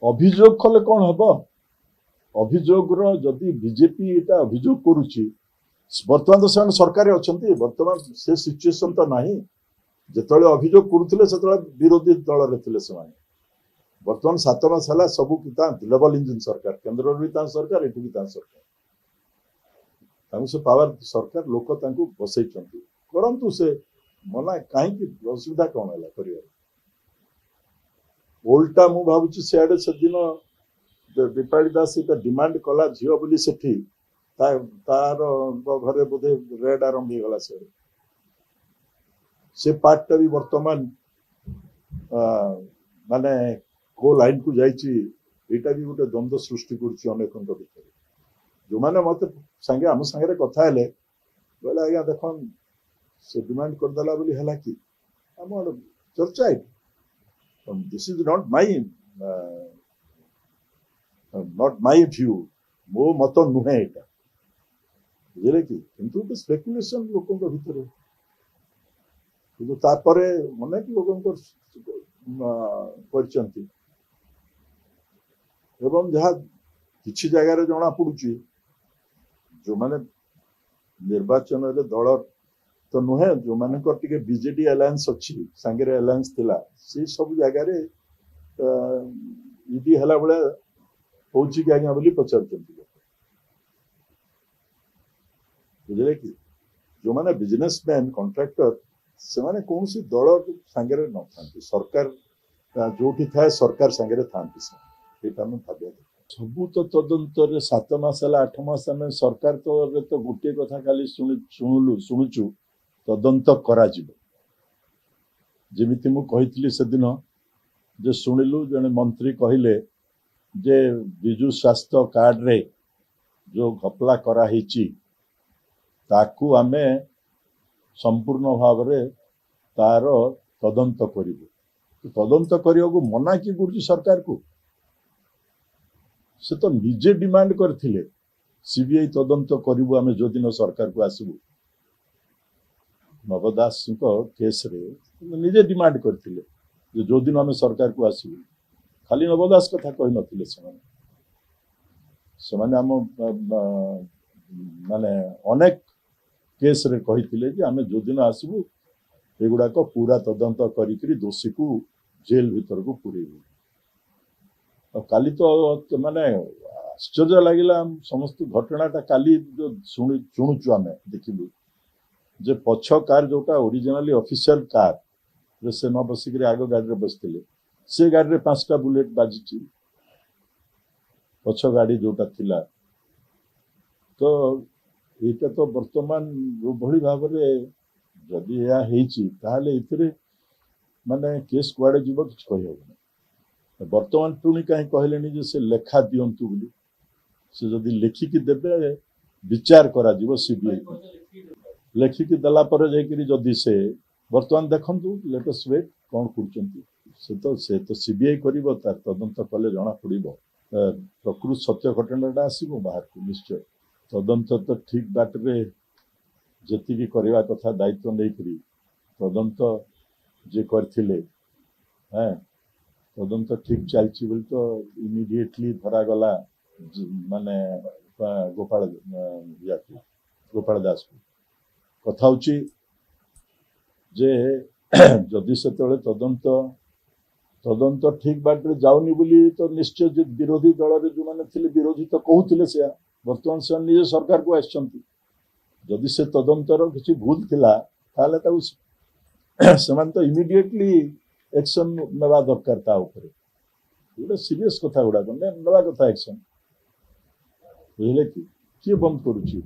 अभियोग कले कौन हम अभियोगर जदि बीजेपी एटा अभियोग करुच्ची बर्तमान तो से सरकार अच्छा बर्तमान से सिचुएसन तो ना जिते अभियोग करुले से विरोधी दल थे बर्तमान 7 मास है सब डबल इंजिन सरकार केन्द्र भी सरकार एटू भी सरकार से पावर सरकार लोक बसई करंतु से मना कहीं असुविधा कौन है कर ओल्टा मु भावुँ सियाड़े से दिन दीपाली दास डिमांड कला झील बोली सेठी तार घरे बोधे रेड आरंभ होगा से पार्टा भी वर्तमान माने को लाइन को जाटा भी गोटे द्वंद्व सृष्टि करनेक भर जो मैंने मत सांगे आम सांगे कथा है बोले आज्ञा देख से डिमांड करदेला बोली है कि आम चर्चा this is not my view मो मत नुहे एटा बुझे कि किंतु स्पेकुलेशन लोक भीतर किंतु तापरे अनेक लोक एवं जहाँ किसी जगार जना पड़ी जो माने निर्वाचन दल तो नुहे जो मान बीजेडी अलायंस अच्छी सांगे अलायंस थिला से सब जगार इडी हला बेले होची कि आज्ञा बोली पचार बुझे कि जो माने बिजनेसमैन कॉन्ट्रैक्टर से माने कौन सी दल सांगे न था सरकार जो थाए सरकार सांगे था भाव सबू तो तदंतर 7 मास 8 मास आम सरकार तो गोटे कथा खाली शुणुचु तदंत करा जमी मु कही से दिन जे शुणिलु जने मंत्री कहले जे विजु स्वास्थ्य कार्ड रे जो घपला कराही ताकू आमे संपूर्ण भाव रे तार तदंत करिबु तदंत करिया को मना की गुरुजी सरकार को से तो निजे डिमांड करथिले सीबीआई तदंत करिबु आमे जो दिन सरकार को आसबु नवदास केस रे निजे डिमांड करथिले जो दिन आमे सरकार को आसबु खाली नवदास कथा कहि नथिले से माने आम माने अनेक केस रे कहिथिले जे आमे जो दिन आसबु एगुडा को पूरा तदंत करी दोषी को जेल भीतर को पुरेबु काली तो माने आश्चर्य लगिला समस्त घटनाटा काली जो शुणुचु आम देखिलु जे पछ कार जोटा ओरिजिनली ऑफिशियल कार से न बसिक आग गाड़ी में बसते से गाड़ी में 5टा बुलेट बाजी पछ गाड़ी जोटा थिला तो यहाँ तो वर्तमान जो भली भाव जदि यह माने केस कुआड़े जीव कि कही वर्तमान पुणी कहीं कहले से लेखा दिंतु बोली से जदि लेखिकी देवे विचार करा सीबीआई लेखिकी देला पर जदि से वर्तमान देखंतु लेटेस्ट वेट कौन कर सीबीआई कर तदंत कले जना पड़ प्रकृत सत्य घटनाटा आसो बाहर को निश्चय तदंत तो ठीक बाटे जी करवा कथा दायित्व नहीं तदंत जे करथिले तदंत ठीक चलती बोली तो इमिडिएटली धरागला माने गोपाल दास को कथा होची जे जदि से तदंत ठीक बाटे जाऊनी बोली तो निश्चय विरोधी दल जो मैंने विरोधी तो कहते से बर्तमान से निजे सरकार को आसछंती जदि से तदंतर किसी भूल थिला ताले ताऊ सेमान तो इमिडिएटली एक्शन नेवा दरकार ता ऊपर गोटे सीरियस कथा गुड़ा ना कथा एक्शन बुझे कि किए बंद करुच्ची